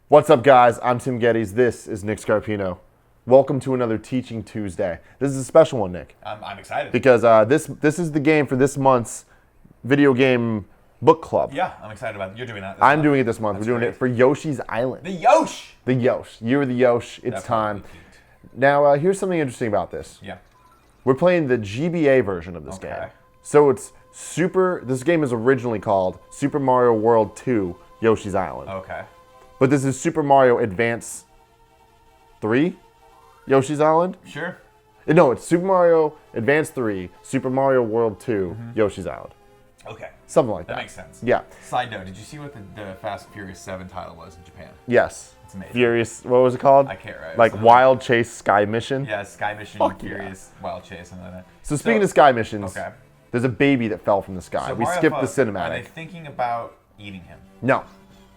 What's up, guys? I'm Tim Gettys. This is Nick Scarpino. Welcome to another Teaching Tuesday. This is a special one, Nick. I'm excited. Because this is the game for this month's video game book club. Yeah, I'm excited about it. You're doing that. I'm doing it this month. That's We're doing great. it for Yoshi's Island. The Yoshi! The Yosh. You're the Yosh. It's time. Now, here's something interesting about this. Yeah. We're playing the GBA version of this game. So it's this game is originally called Super Mario World 2 Yoshi's Island. Okay. But this is Super Mario Advance 3 Yoshi's Island? Sure. No, it's Super Mario Advance 3, Super Mario World 2, Yoshi's Island. Okay. Something like that. That makes sense. Yeah. Side note, did you see what the Fast and Furious 7 title was in Japan? Yes. It's amazing. Furious, what was it called? I can't remember. Like Wild Chase Sky Mission? Yeah, Sky Mission, Fuck Furious, Wild Chase, something like that. So speaking of Sky Missions, Okay. there's a baby that fell from the sky. So We Mario skipped the Are cinematic. they thinking about eating him? No.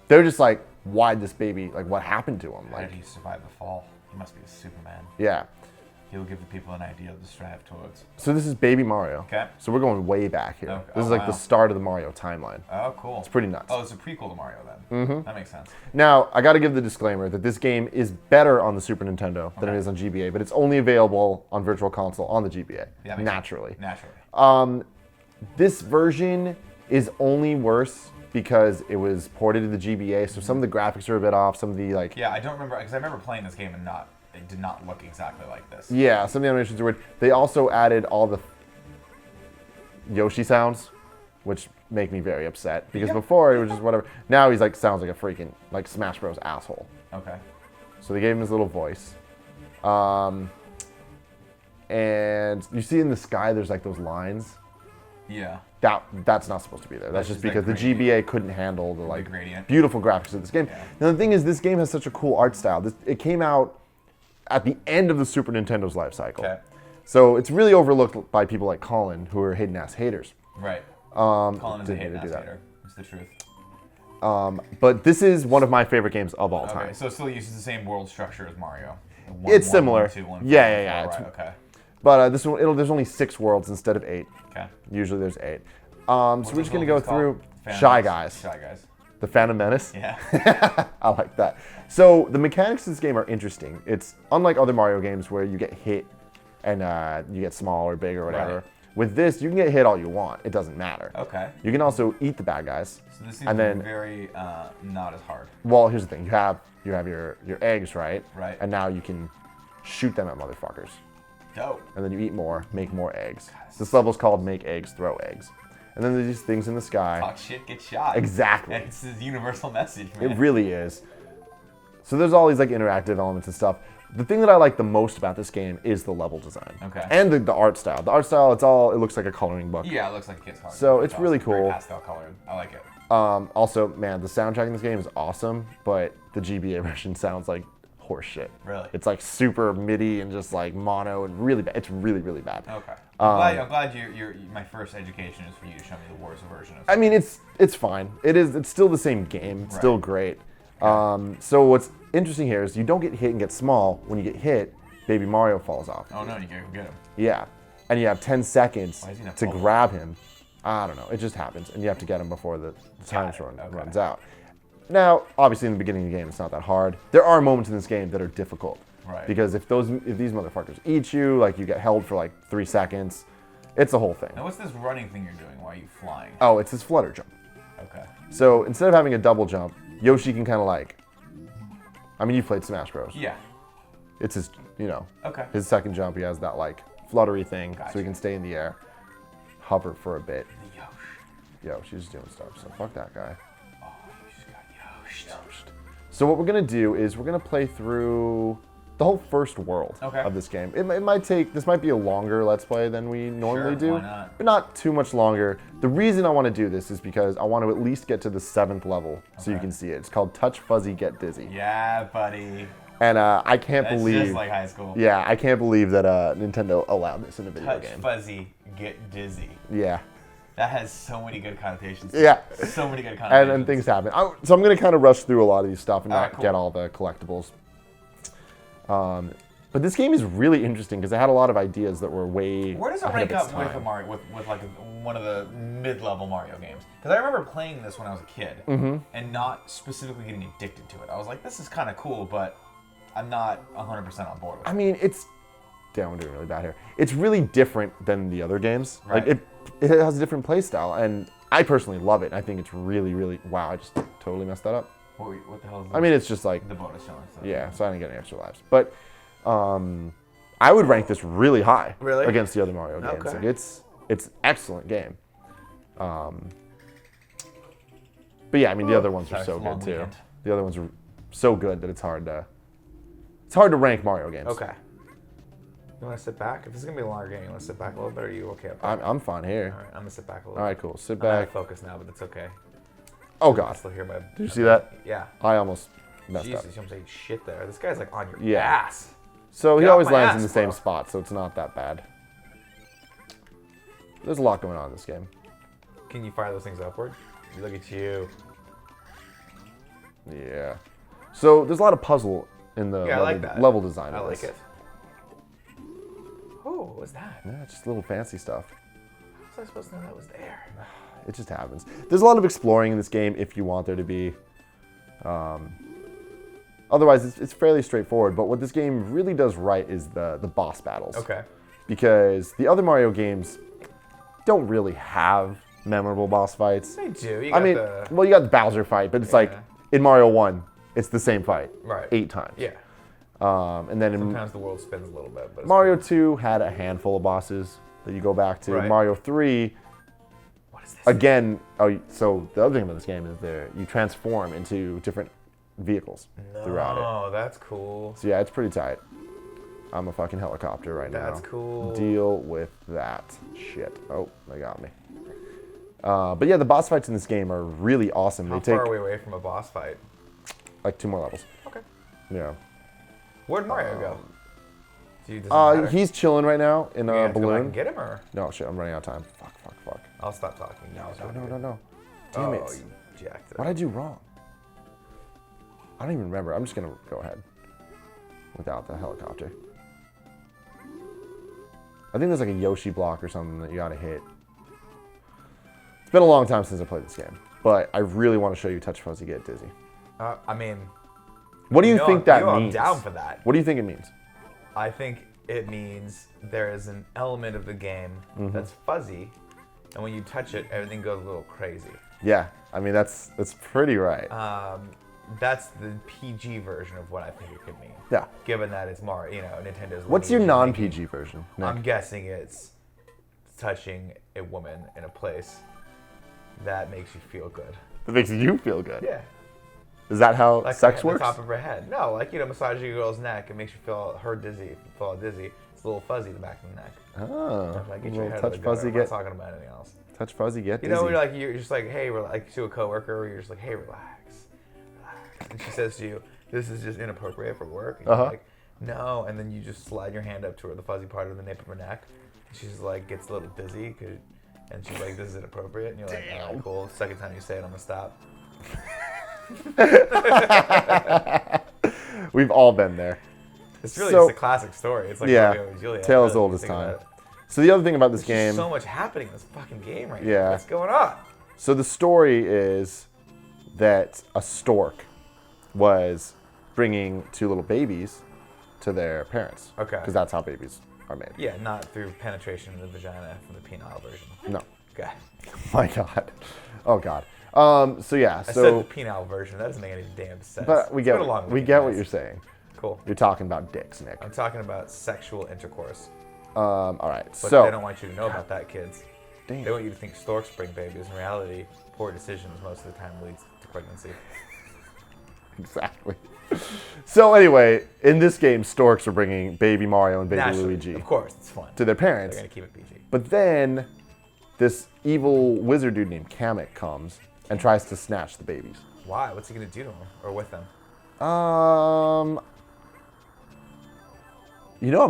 They're just like, why'd this baby, like what happened to him? How Like, did he survive the fall? He must be a Superman. yeah. He'll give the people an idea to strive towards. So this is Baby Mario. Okay. So we're going way back here. Okay. This is Oh, like wow. the start of the Mario timeline. Oh, cool. It's pretty nuts. Oh, it's a prequel to Mario then. That makes sense. Now, I got to give the disclaimer that this game is better on the Super Nintendo than it is on GBA, but it's only available on Virtual Console on the GBA, Yeah, makes naturally. sense. Naturally. This version is only worse because it was ported to the GBA, so some of the graphics are a bit off, some of the like... Yeah, I don't remember, because I remember playing this game and it did not look exactly like this. Yeah, some of the animations are weird. They also added all the Yoshi sounds, which make me very upset, because before it was just whatever. Now he's like, sounds like a freaking, like Smash Bros. Asshole. Okay. So they gave him his little voice. And you see in the sky, there's like those lines. Yeah. That's not supposed to be there. That's just just because that the GBA couldn't handle the like gradient. beautiful graphics of this game. Yeah. Now the thing is, this game has such a cool art style. It came out at the end of the Super Nintendo's life cycle. Okay. So it's really overlooked by people like Colin, who are hidden ass haters. Right. Colin is a didn't hate need to do that. hater. It's the truth. But this is one of my favorite games of all Okay, time. so it still uses the same world structure as Mario. It's similar. 2, 1, Yeah. 4, right, okay. But this one, there's only 6 worlds instead of 8. Okay. Usually there's 8. So we're just gonna go through Phantom Shy Menace? Guys. Shy Guys. The Phantom Menace. Yeah. I like that. So the mechanics of this game are interesting. It's unlike other Mario games where you get hit and you get small or big or whatever. Right. With this, you can get hit all you want. It doesn't matter. Okay. You can also eat the bad guys. So this seems And then- very not as hard. Well, here's the thing. You have your eggs, right? Right. And now you can shoot them at motherfuckers. Dope. And then you eat more, make more eggs. This level's called Make Eggs, Throw Eggs. And then there's these things in the sky. Talk shit, get shot. Exactly. It's a universal message, man. It really is. So there's all these like interactive elements and stuff. The thing that I like the most about this game is the level design. Okay. And the art style. The art style, it looks like a coloring book. Yeah, it looks like a kid's color. So it's really Very cool. pastel colored. I like it. Also, man, the soundtrack in this game is awesome, but the GBA version sounds like horse shit. Really? It's like super MIDI and just like mono and really bad. It's really, really bad. Okay. I'm glad my first education is for you to show me the worst version of it. I mean, it's fine. It's still the same game. It's still great. So what's interesting here is you don't get hit and get small. When you get hit, Baby Mario falls off. Oh no, you gotta go get him. Yeah. And you have 10 seconds Why is he not to falling? grab him. I don't know. It just happens. And you have to get him before the time runs out. Now, obviously in the beginning of the game, it's not that hard. There are moments in this game that are difficult. Right. Because if these motherfuckers eat you, like you get held for like 3 seconds, it's a whole thing. Now what's this running thing you're doing? Why are you flying? Oh, it's this flutter jump. Okay. So instead of having a double jump, Yoshi can kind of like, I mean, you've played Smash Bros. Yeah. It's his, Okay. his second jump, he has that like fluttery thing, so Gotcha. he can stay in the air, hover for a bit. The Yoshi. She's doing stuff, so fuck that guy. Oh, you just got Yoshi. So what we're gonna do is we're gonna play through the whole first world of this game. It might take, this might be a longer Let's Play than we normally do. Why not? But not too much longer. The reason I want to do this is because I want to at least get to the 7th level so you can see it. It's called Touch Fuzzy Get Dizzy. Yeah, buddy. And I can't That's believe, just like high school. yeah, I can't believe that Nintendo allowed this in a video Touch game. fuzzy, get dizzy. Yeah. That has so many good connotations. Yeah. So many good connotations. And things happen. So I'm going to kind of rush through a lot of these stuff and not cool. get all the collectibles. But this game is really interesting because it had a lot of ideas that were way Where does it ahead rank of its up with time. a Mario, with like one of the mid-level Mario games. Because I remember playing this when I was a kid and not specifically getting addicted to it. I was like, this is kind of cool, but I'm not 100% on board with it. I mean, damn, I'm doing really bad here. It's really different than the other games. Right. Like it has a different play style, and I personally love it. I think it's really, really, wow, I just totally messed that up. What the hell is this? I mean, it's just like, the bonus challenge stuff. yeah, so I didn't get any extra lives. But I would rank this really high against the other Mario games. Okay. Like it's excellent game. But yeah, I mean, the other ones are so good too. Weekend. The other ones are so good that it's hard to rank Mario games. Okay. You want to sit back? If this is going to be a longer game, you want to sit back a little bit, or are you okay up there? I'm fine here. All right, I'm going to sit back a little All bit. right, cool. Sit I'm out of back. focus now, but it's okay. Oh I God, still hear my... did you see that? Yeah. I almost messed Jesus, up. you almost ate shit there. This guy's like on your Yeah. ass. So he Get off always my lands ass, in the same bro. spot, so it's not that bad. There's a lot going on in this game. Can you fire those things upward? Look at you. Yeah. So there's a lot of puzzle in the Yeah, I like that. level design. I of like this. it. Oh, what was that? Yeah, just little fancy stuff. How was I supposed to know that was there? It just happens. There's a lot of exploring in this game if you want there to be. Otherwise, it's fairly straightforward. But what this game really does right is the boss battles. Okay. Because the other Mario games don't really have memorable boss fights. They do. You I got mean, the... well, you got the Bowser fight, but it's like in Mario 1, it's the same fight Right. 8 times. Yeah. And then in Sometimes the world spins a little bit, but... it's Mario 2 had a handful of bosses that you go back to. Right. Mario 3, What is this? again, so the other thing about this game is you transform into different vehicles throughout it. Oh, that's cool. So yeah, it's pretty tight. I'm a fucking helicopter right now. That's cool. Deal with that shit. Oh, they got me. But yeah, the boss fights in this game are really awesome. How they take far are we away from a boss fight? like 2 more levels. Okay. Yeah. Where'd Mario go? Does it matter? He's chilling right now in You a have to go back balloon. and get him, or? No, shit, I'm running out of time. Fuck. I'll stop talking. No. Damn it. You jacked it. What did I do wrong? I don't even remember. I'm just gonna go ahead without the helicopter. I think there's like a Yoshi block or something that you gotta hit. It's been a long time since I played this game, but I really want to show you Touch Fuzzy Get Dizzy. I mean... What do you think that I'm means? down for that. What do you think it means? I think it means there is an element of the game that's fuzzy, and when you touch it, everything goes a little crazy. Yeah, I mean that's pretty right. That's the PG version of what I think it could mean. Yeah. Given that it's more, Nintendo's. What's your lineage non-PG version? Nick? I'm guessing it's touching a woman in a place that makes you feel good. That makes you feel good. Yeah. Is that how Like sex the works? top of her head. No, like, massaging a girl's neck, it makes you feel her dizzy. Feel dizzy. It's a little fuzzy in the back of the neck. Oh, Like, a get your little head touch out of the fuzzy gutter. I'm get not talking about anything else. touch fuzzy get You dizzy. know, you're just like, hey, like to a coworker, where you're just like, hey, relax. And she says to you, this is just inappropriate for work. And you're like, no. And then you just slide your hand up to her, the fuzzy part of the nape of her neck. And she's like, gets a little dizzy. And she's like, this is inappropriate. And you're like, all right, cool. Second time you say it, I'm going to stop. We've all been there. It's really So- just a classic story. It's like Yeah, Romeo and Juliet. tale as really, old if as you think time. about it. So the other thing about this There's game, just so much happening in this fucking game right Yeah. now. What's going on? so the story is that a stork was bringing 2 little babies to their parents. Okay. Because that's how babies are made. Yeah, not through penetration in the vagina from the penile version. No. Okay. My God. Oh God. So yeah. I So said the penile version. That doesn't make any damn sense. but we It's get been a long we weekend, get what guys. you're saying. Cool. You're talking about dicks, Nick. I'm talking about sexual intercourse. All right. But So they don't want you to know about that, kids. Damn. They want you to think storks bring babies. In reality, poor decisions most of the time leads to pregnancy. Exactly. So anyway, in this game, storks are bringing baby Mario and baby Naturally, Luigi of course, it's fun. to their parents. They're gonna keep it PG. But then this evil wizard dude named Kamek comes and tries to snatch the babies. Why? What's he gonna do to them or with them? I'm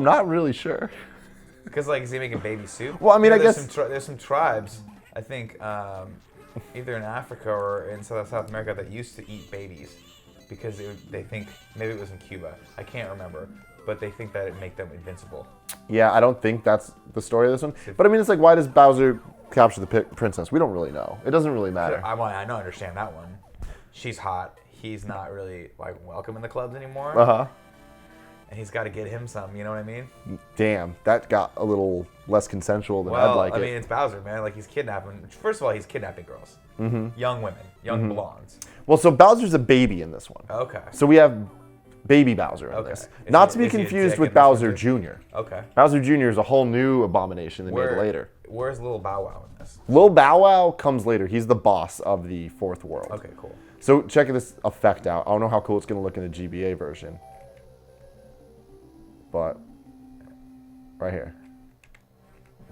not really sure. Because like, is he making baby soup? Well, I mean, I there's guess- there's some tribes. I think either in Africa or in South America that used to eat babies because they think maybe it was in Cuba. I can't remember, but they think that it make them invincible. Yeah, I don't think that's the story of this one. But I mean, it's like, why does Bowser capture the princess. We don't really know. It doesn't really matter. I don't understand that one. She's hot. He's not really like welcome in the clubs anymore. Uh-huh. And he's got to get him some. You know what I mean? Damn, that got a little less consensual than I'd like I it. mean, it's Bowser, man. Like, he's kidnapping. First of all, he's kidnapping girls. Young women. Young blondes. Well, so Bowser's a baby in this one. Okay. So we have baby Bowser in this. Not to be confused with Bowser Jr. Okay. Bowser Jr. is a whole new abomination they made later. Where's Little Bow Wow in this? Lil Bow Wow comes later. He's the boss of the fourth world. Okay, cool. So check this effect out. I don't know how cool it's going to look in the GBA version. But right here.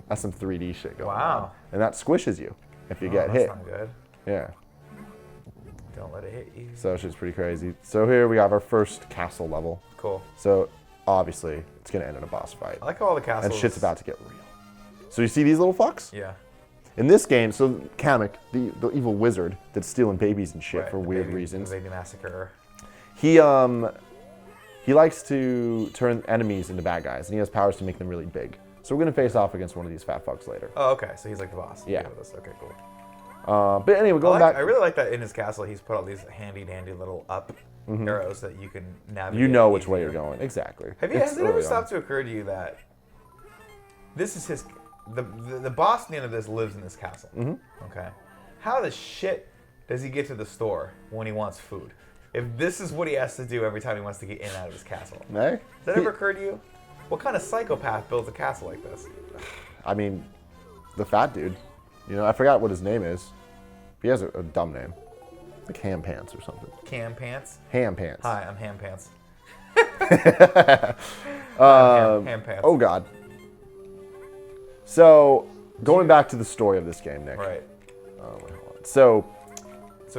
That's some 3D shit going on. And that squishes you if you get hit. That's not good. Yeah. Don't let it hit you. So it's just pretty crazy. So here we have our first castle level. Cool. So obviously it's going to end in a boss fight. I like how all the castles... And shit's about to get real. So you see these little fucks? Yeah. In this game, so Kamek, the evil wizard that's stealing babies and shit for weird reasons. The baby massacre. He likes to turn enemies into bad guys, and he has powers to make them really big. So we're gonna face off against one of these fat fucks later. Oh, okay. So he's like the boss. Yeah. Okay, cool. But anyway, going back. I really like that in his castle. He's put all these handy dandy little up arrows that you can navigate. You know which way you're going. Exactly. Has it ever stopped to occur to you that this is his the boss at the end of this lives in this castle? Okay. How the shit does he get to the store when he wants food? If this is what he has to do every time he wants to get in and out of his castle. Hey? Does that ever occur to you? What kind of psychopath builds a castle like this? I mean, the fat dude. You know, I forgot what his name is. He has a dumb name. Like Ham Pants or something. Cam Pants? Ham Pants. Hi, I'm Ham Pants. Ham Pants. Oh, God. So, going back to the story of this game, Nick. Right. Wait, hold on. So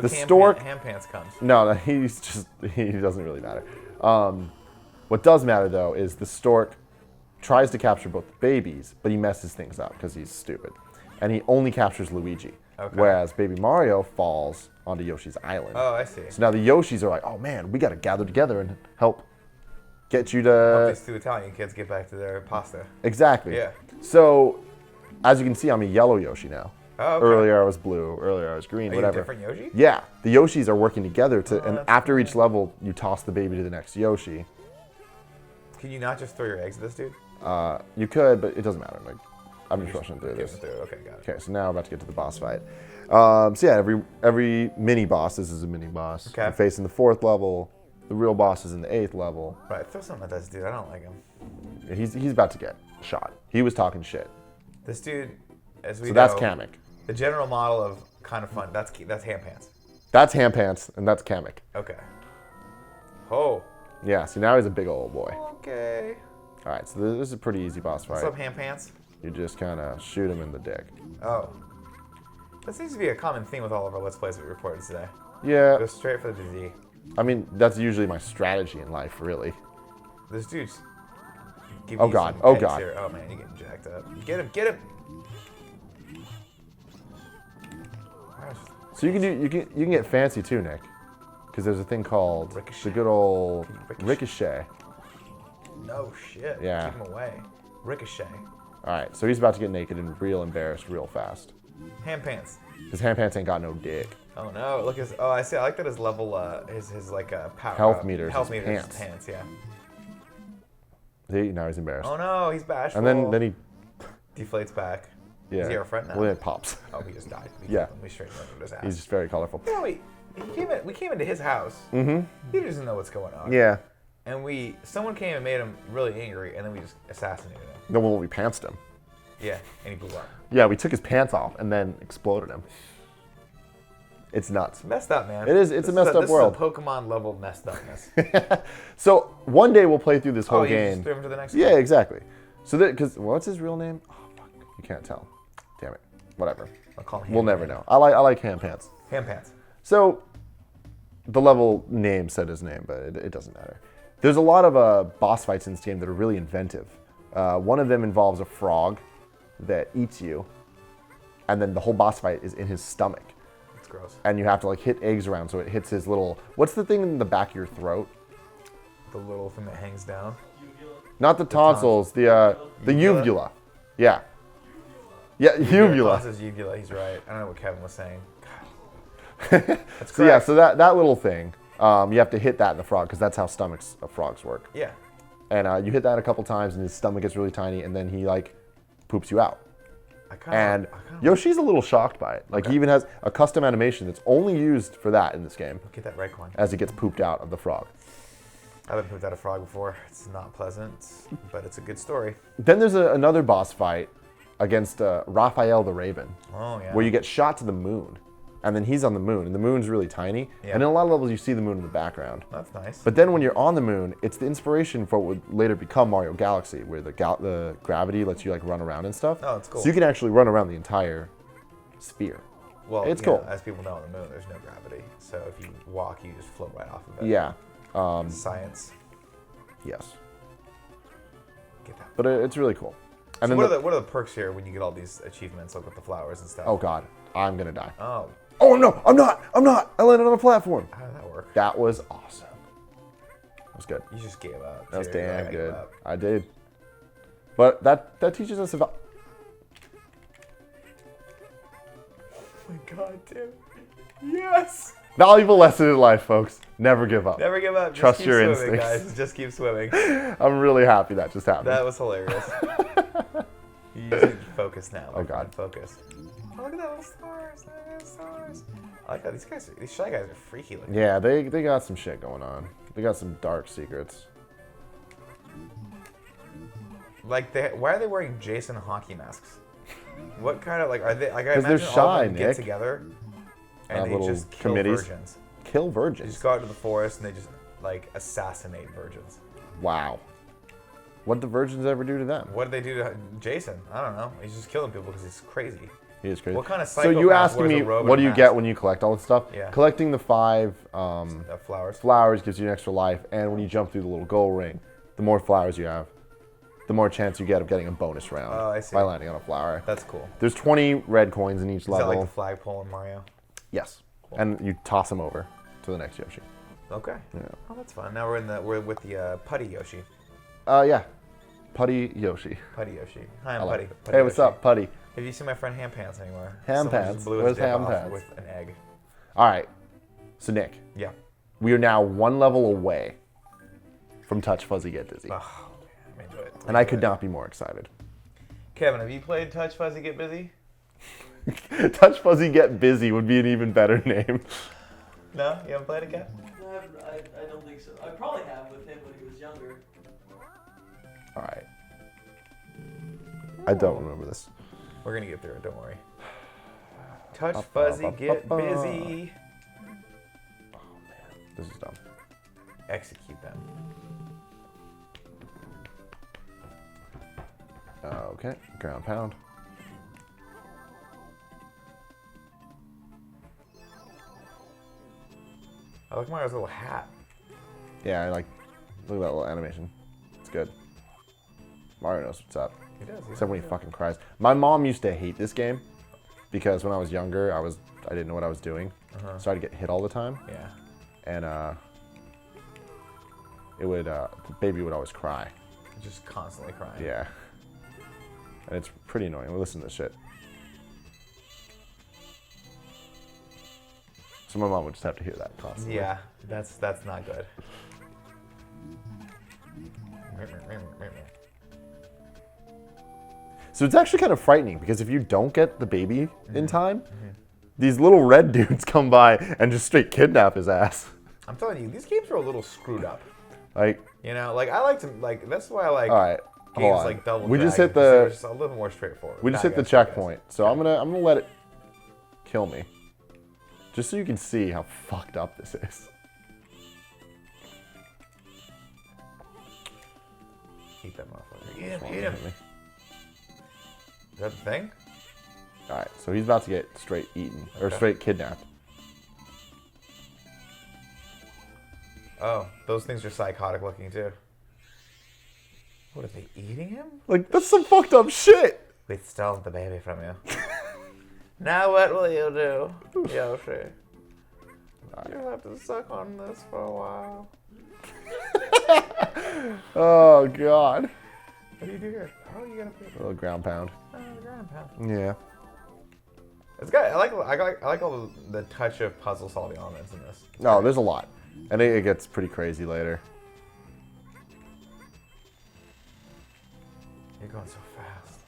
the stork... Ham Pants comes. No, he doesn't really matter. What does matter, though, is the stork tries to capture both the babies, but he messes things up because he's stupid. And he only captures Luigi. Okay. Whereas Baby Mario falls onto Yoshi's island. Oh, I see. So now the Yoshis are like, oh man, we got to gather together and help get you to... Help these two Italian kids get back to their pasta. Exactly. Yeah. So, as you can see, I'm a yellow Yoshi now. Oh, okay. Earlier I was blue, earlier I was green, whatever. You a different Yoshi? Yeah. The Yoshis are working together to, and that's after each level, you toss the baby to the next Yoshi. Can you not just throw your eggs at this dude? You could, but it doesn't matter. Like, I'm just rushing through this. Okay, got it. Okay, so now I'm about to get to the boss fight. So yeah, every mini boss, this is a mini boss. Okay. You're facing the 4th level. The real boss is in the 8th level. Right, throw something at this dude. I don't like him. He's about to get shot. He was talking shit. This dude, as we So know, that's Kamek. the general model of kind of fun. That's Ham Pants. That's Ham Pants, and that's Kamek. Okay. Oh. Yeah, so now he's a big old boy. Okay. All right, so this is a pretty easy boss fight. What's up, Ham Pants? You just kind of shoot him in the dick. Oh. That seems to be a common theme with all of our Let's Plays that we reported today. Yeah. Go straight for the disease. I mean, that's usually my strategy in life, really. This dude's... Oh, God. Oh, God. Here. Oh, man, you're getting jacked up. Get him. Get him. So you can get fancy too, Nick, because there's a thing called the good old ricochet. No shit. Yeah. Keep him away. Ricochet. All right, so he's about to get naked and real embarrassed real fast. Ham Pants. His Ham Pants ain't got no dick. Oh no! Look his. Oh, I see. I like that his level. His like power. Health meters. Health his meters. pants. His pants. Yeah. See, now he's embarrassed. Oh no! He's bashful. And then he. deflates back. Yeah. Is he our friend now? Well, then it pops. Oh, he just died. Yeah. We straightened over his ass. He's just very colorful. Yeah, we came into his house. Mm-hmm. He doesn't know what's going on. Yeah. And someone came and made him really angry, and then we just assassinated him. No, well, we pantsed him. Yeah, and he blew up. Yeah, we took his pants off and then exploded him. It's nuts. Messed up, man. It is. It's a messed up world. This is a Pokemon level messed upness. So one day we'll play through this whole you game. just threw him to the next Yeah, one? exactly. So that because what's his real name? Oh fuck, you can't tell. Damn it. Whatever. I'll call him We'll never know. I like Ham Pants. Ham Pants. So the level name said his name, but it doesn't matter. There's a lot of boss fights in this game that are really inventive. One of them involves a frog that eats you, and then the whole boss fight is in his stomach. That's gross. And you have to like hit eggs around so it hits his little. What's the thing in the back of your throat? The little thing that hangs down. Not the tonsils. The uvula. Yeah. Yeah, uvula. Colin says uvula. He's right. I don't know what Kevin was saying. God. That's So yeah, correct. so that little thing, you have to hit that in the frog because that's how stomachs of frogs work. Yeah. And you hit that a couple times, and his stomach gets really tiny, and then he like poops you out. And Yoshi's a little shocked by it. Like he even has a custom animation that's only used for that in this game. Get that right coin. As it gets pooped out of the frog. I've been pooped out a frog before. It's not pleasant, but it's a good story. Then there's another boss fight against Raphael the Raven. Oh yeah. Where you get shot to the moon. And then he's on the moon, and the moon's really tiny. Yeah. And in a lot of levels, you see the moon in the background. That's nice. But then when you're on the moon, it's the inspiration for what would later become Mario Galaxy, where the gravity lets you like run around and stuff. Oh, it's cool. So you can actually run around the entire sphere. Well, it's cool. As people know, on the moon, there's no gravity. So if you walk, you just float right off of it. Yeah. Science. Yes. Get that. But it's really cool. And So then what are the perks here when you get all these achievements, like with the flowers and stuff? Oh God, I'm gonna die. Oh. Oh no, I'm not. I landed on a platform. How did that work? That was awesome. That was good. You just gave up. That was too. damn I good. gave up. I did. But that teaches us about. Oh my God, dude. Yes. Valuable lesson in life, folks. Never give up. Never give up. Just Trust keep your swimming, instincts. guys. Just keep swimming. I'm really happy that just happened. That was hilarious. You just need to focus now. Oh, God. Focus. Oh, look at those stars. Look at those stars. I like how these shy guys are freaky looking. Yeah, they got some shit going on. They got some dark secrets. Like, why are they wearing Jason hockey masks? What kind of, like, are they, like, I 'Cause they're imagine all shy, of them get Nick. together and they little just kill committees. virgins. Kill They virgins. just go out to the forest and they just, like, assassinate virgins. Wow. What do virgins ever do to them? What did they do to Jason? I don't know. He's just killing people because he's crazy. He is crazy. What kind of So you psychopath asking wears a me, robe what and do a you get mask? when you collect all this stuff? Yeah. Collecting the 5 Flowers. flowers gives you an extra life, and when you jump through the little gold ring, the more flowers you have, the more chance you get of getting a bonus round I see. by landing on a flower. That's cool. There's 20 red coins in each Is level. that like the flagpole in Mario? Yes. And you toss them over to the next Yoshi. Okay. Yeah. Oh, that's fun. Now we're with the Putty Yoshi. Yeah. Putty Yoshi. Putty Yoshi. Hi, I'm I like Putty. it. Putty Hey, what's Yoshi. up, Putty? Have you seen my friend Ham Pants anymore? Ham Someone Pants? just blew his Where's dick Ham off Pants? with an egg. All right. So, Nick, Yeah. we are now 1 level away from Touch Fuzzy Get Dizzy. Oh, man, I'm into it. And I could not be more excited. Kevin, have you played Touch Fuzzy Get Busy? Touch Fuzzy Get Busy would be an even better name. No? You haven't played it yet? I don't think so. I probably have with him when he was younger. All right. I don't remember this. We're going to get through it, don't worry. Touch Fuzzy Get Busy. This is dumb. Execute them. Okay, ground pound. I like Mario's little hat. Yeah, I like. Look at that little animation. It's good. Mario knows what's up. He does. Except when he fucking cries. My mom used to hate this game because when I was younger, I didn't know what I was doing, so I'd get hit all the time, Yeah. and the baby would always cry. Just constantly crying. Yeah, and it's pretty annoying. Listen to this shit. So my mom would just have to hear that constantly. Yeah, that's not good. So it's actually kind of frightening because if you don't get the baby in time, these little red dudes come by and just straight kidnap his ass. I'm telling you, these games are a little screwed up. Like, You know, like I like to like. That's why I like all right, hold games on. like Double We just Dragon, hit 'cause they're the just a little more straightforward. we just Bad hit the guys, good guys. checkpoint. So I'm gonna let it kill me, just so you can see how fucked up this is. Eat that motherfucker. Eat him. Eat him. Is that the thing? All right, so he's about to get straight eaten or Okay. straight kidnapped. Oh, those things are psychotic looking too. What are they eating him? Like that's some fucked up shit. We stole the baby from you. Now what will you do, Yoshi? You'll have to suck on this for a while. Oh god. What do you do here? Oh, you gotta A little ground pound. the ground pound. Yeah. It's good. I like all the touch of puzzle solving elements in this. No, there's a lot. And it gets pretty crazy later. You're going so fast.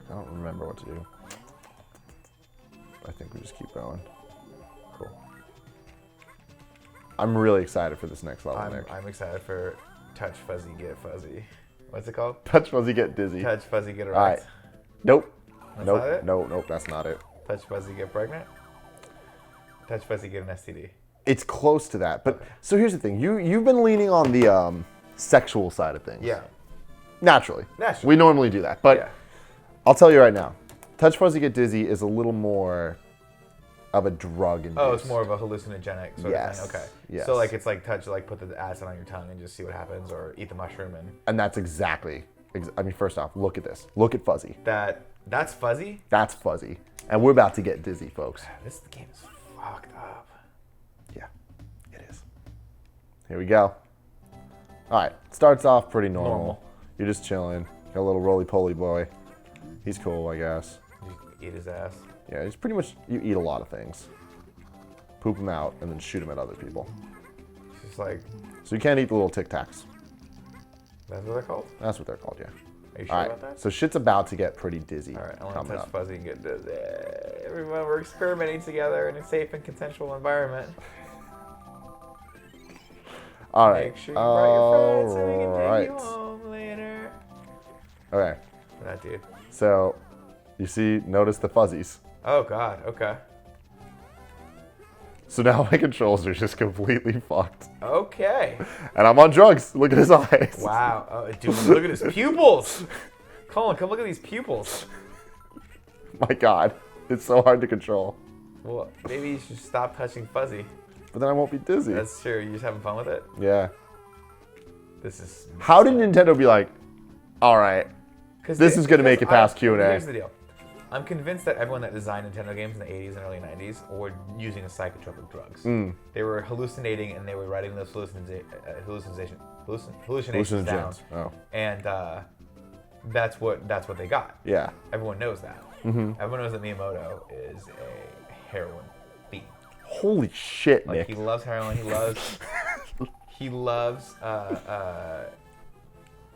I don't remember what to do. I think we just keep going. Cool. I'm really excited for this next level, Nick. I'm excited for touch fuzzy get fuzzy. What's it called? Touch fuzzy, get dizzy. Touch fuzzy get All right. erect. Nope. That's Nope. not it? Nope. That's not it. Touch fuzzy get pregnant. Touch fuzzy get an STD. It's close to that. But so here's the thing. You've been leaning on the sexual side of things. Yeah. Naturally. Naturally. We normally do that. But Yeah. I'll tell you right now. Touch fuzzy, get dizzy is a little more of a drug induced. Oh, it's more of a hallucinogenic sort Yes, of thing. Okay. yes. So like it's like touch, like put the acid on your tongue and just see what happens, or eat the mushroom and And that's exactly. I mean, first off, look at this. Look at fuzzy. that's fuzzy. That's fuzzy. And we're about to get dizzy, folks. This game is fucked up. Yeah, it is. Here we go. All right, starts off pretty normal. You're just chilling. Got a little roly-poly boy. He's cool, I guess. You eat his ass. Yeah, he's pretty much, you eat a lot of things. Poop them out and then shoot them at other people. It's just like, So you can't eat the little Tic Tacs. that's what they're called? That's what they're called, yeah. Are you sure All about right, that? so shit's about to get pretty dizzy. All right, I want coming to touch up. fuzzy and get dizzy. Everyone, we're experimenting together in a safe and consensual environment. All right. Make sure you bring your friends so we can take you Alright. home later. Okay, That dude. so you see, notice the fuzzies. Oh God. Okay. So now my controls are just completely fucked. Okay. And I'm on drugs. Look at his eyes. Wow. Oh, dude, look at his pupils. Colin, come look at these pupils. My God, it's so hard to control. Well, maybe you should stop touching fuzzy. But then I won't be dizzy. That's true. You're just having fun with it. Yeah. This is. How did Nintendo be like, all right, 'Cause this is gonna make it past Q&A. Here's the deal. I'm convinced that everyone that designed Nintendo games in the 80s and early 90s were using a psychotropic drugs. They were hallucinating and they were writing those hallucinations down. hallucinogens? Oh, And that's what they got. yeah. Everyone knows that. Everyone knows that Miyamoto is a heroin fiend. Holy shit, Like Nick. he loves heroin. He loves. I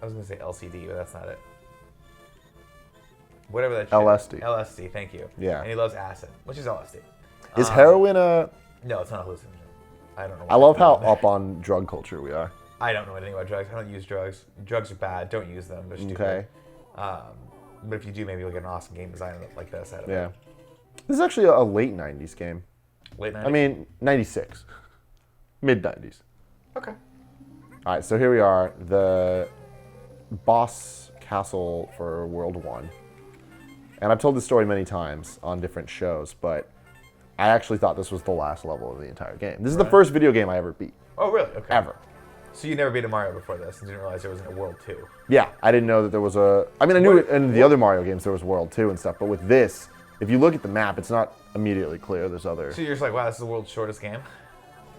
was gonna say LCD, but that's not it. Whatever that shit. LSD. LSD. Thank you. Yeah. And he loves acid, which is LSD. Is heroin a... No, it's not a hallucinogen. I don't know. I love how up on drug culture we are. I don't know anything about drugs. I don't use drugs. Drugs are bad. Don't use them. They're stupid. Okay. But if you do, maybe you'll get an awesome game design like this out of Yeah. it. This is actually a late 90s game. Late 90s? I mean, 96. Mid 90s. Okay. All right, so here we are. The boss castle for World 1. And I've told this story many times on different shows, but I actually thought this was the last level of the entire game. This is the first video game I ever beat. Oh, really? Okay. Ever. So you never beat a Mario before this and didn't realize there was a World 2. Yeah, I didn't know that there was a... I mean, I knew in the other Mario games there was World 2 and stuff, but with this, if you look at the map, it's not immediately clear there's other... So you're just like, wow, this is the world's shortest game?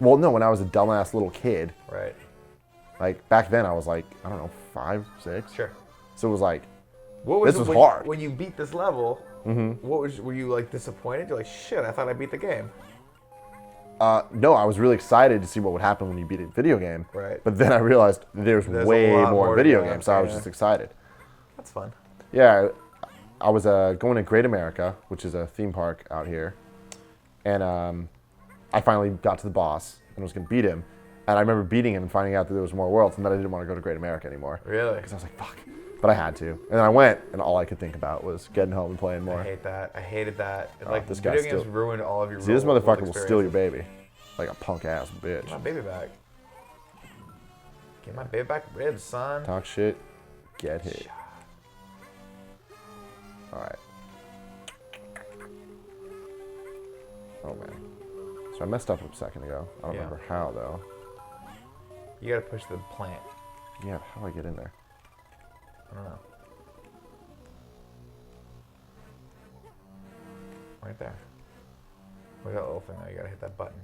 Well, no, when I was a dumbass little kid, Right. like, back then I was like, I don't know, 5, 6? Sure. So it was like, What This was when, hard. When you beat this level, were you like disappointed? You're like, shit, I thought I beat the game. no, I was really excited to see what would happen when you beat a video game. Right. But then I realized there's There's a way lot more more to video go, games, so I was yeah. just excited. That's fun. Yeah, I was going to Great America, which is a theme park out here, and I finally got to the boss and was going to beat him. And I remember beating him and finding out that there was more worlds, and then I didn't want to go to Great America anymore. Really? Because I was like, fuck. But I had to. And then I went, and all I could think about was getting home and playing more. I hate that. I hated that. And, Oh, like, this video guy games still- ruined all of your See, this real world motherfucker will steal your experiences. baby. Like a punk ass bitch. Get my baby back. Get my baby back ribs, son. Talk shit, get hit. Alright. Oh man. So I messed up a second ago. I don't Yeah. remember how though. You gotta push the plant. Yeah, how do I get in there? I don't know. Right there. Where's that little thing? You gotta hit that button.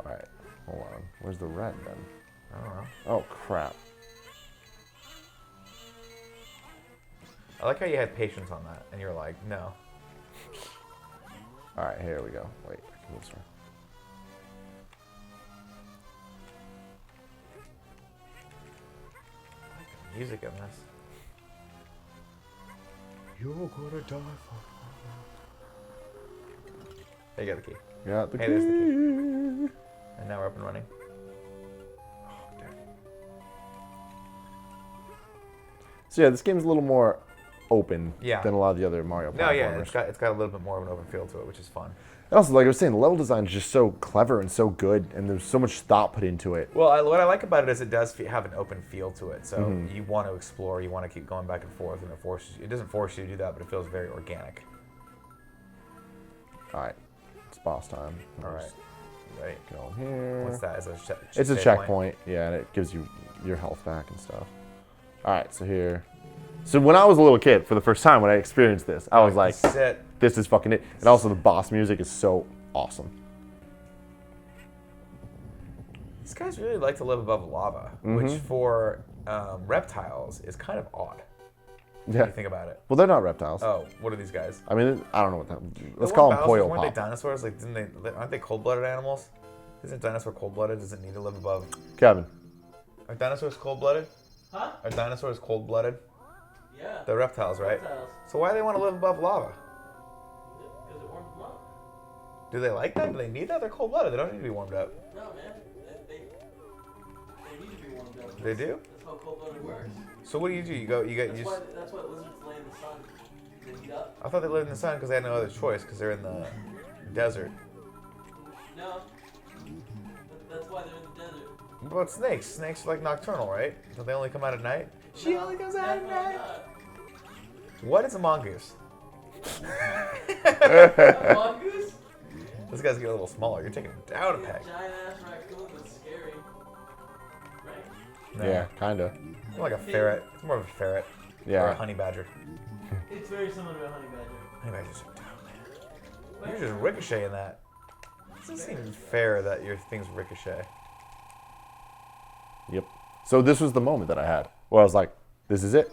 Alright, hold on. Where's the red then? I don't know. Oh, crap. I like how you had patience on that, and you were like, no. All right, here we go. Wait, I can move this one. I like the music in this. You're gonna die for. There you go, the key. Got the Hey, key. there's the key. And now we're up and running. Oh, damn. So yeah, this game's a little more open Yeah. than a lot of the other Mario platformers. No, yeah, it's got a little bit more of an open feel to it, which is fun. And also, like I was saying, the level design is just so clever and so good, and there's so much thought put into it. Well, what I like about it is it does have an open feel to it. So you want to explore, you want to keep going back and forth, and it doesn't force you to do that, but it feels very organic. All right, it's boss time. All right, ready? Go here. What's that? Is It's a save checkpoint, yeah, and it gives you your health back and stuff. All right, so here. So when I was a little kid, for the first time when I experienced this, I was like, Sit. this is fucking it. And also the boss music is so awesome. These guys really like to live above lava, which for reptiles is kind of odd. When Yeah. you think about it. Well, they're not reptiles. Oh, what are these guys? I mean, I don't know what that. Let's The call one them Bowser, Poyo weren't they Pop. dinosaurs? Like, aren't they cold-blooded animals? Isn't a dinosaur cold-blooded? Does it need to live above? Kevin. Are dinosaurs cold-blooded? Huh? Are dinosaurs cold-blooded? Yeah. They're reptiles, right? Reptiles. So why do they want to live above lava? Because it warms them up. Do they like that? Do they need that? They're cold-blooded. They don't need to be warmed up. No, man. They need to be warmed up. They do? That's how cold-blooded works. So what do? You That's why lizards lay in the sun. They heat up. I thought they lived in the sun because they had no other choice because they're in the desert. No. That's why they're in the desert. What about snakes? Snakes are like nocturnal, right? Don't they only come out at night? She only comes out at night. What is a mongoose? Mongoose? This guy's getting a little smaller. You're taking him down a Yeah, peg. giant ass raccoon that's scary. Right? No. Yeah, kinda. More like a ferret. It's more of a ferret. Or a Yeah. honey badger. It's very similar to a honey badger. Honey badgers are down there. You're just ricocheting that. It doesn't seem fair that your things ricochet. Yep. So this was the moment that I had where I was like, this is it.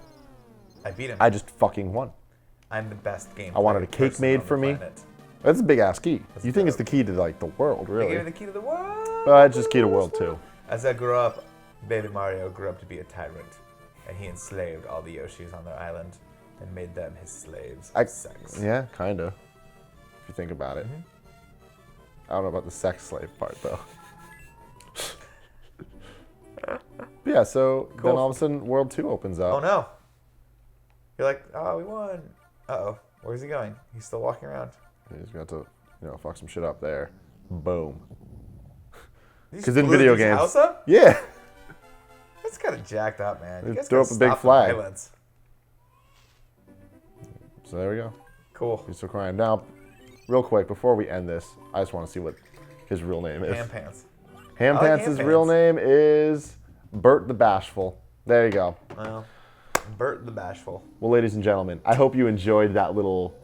I beat him. I just fucking won. I'm the best game. I wanted a player cake person made on for the me. planet. That's a big ass key. That's You think it's dope. the key to like the world, They gave me really? the key to the world. But it's just key to world too. As I grew up, baby Mario grew up to be a tyrant, and he enslaved all the Yoshis on their island and made them his slaves of sex. Yeah, kinda. If you think about it. Mm-hmm. I don't know about the sex slave part though. But yeah, so Cool. then all of a sudden World 2 opens up. Oh no! You're like, oh, we won. Uh-oh. Where's he going? He's still walking around. He's got to, fuck some shit up there. Boom. He just 'Cause in blew video his games- house up? Yeah. That's kind of jacked up, man. You They guys throw gotta up a big stop the flag. violence. So there we go. Cool. He's still crying. Now, real quick, before we end this, I just want to see what his real name is. Ham pants. Ham I like Pants' Ham real Pants. name is Bert the Bashful. There you go. Well, Bert the Bashful. Well, ladies and gentlemen, I hope you enjoyed that little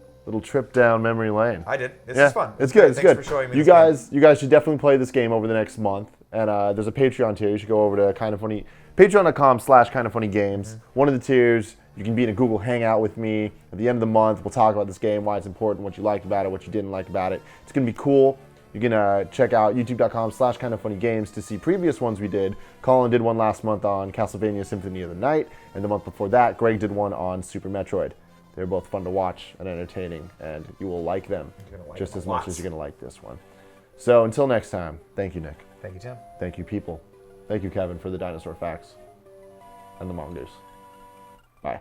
trip down memory lane. I did. This Yeah, is fun. It's good. It's Thanks good. for showing me you this game. guys should definitely play this game over the next month. And there's a Patreon tier. You should go over to Kind of Funny, patreon.com/kindoffunnygames. Mm-hmm. One of the tiers, you can be in a Google Hangout with me. At the end of the month, we'll talk about this game, why it's important, what you liked about it, what you didn't like about it. It's gonna be cool. You can check out youtube.com/kindoffunnygames to see previous ones we did. Colin did one last month on Castlevania Symphony of the Night, and the month before that, Greg did one on Super Metroid. They're both fun to watch and entertaining, and you will like them You're gonna like just them as much lots. as you're gonna like this one. So until next time, thank you, Nick. Thank you, Tim. Thank you, people. Thank you, Kevin, for the dinosaur facts and the mongoose. Bye.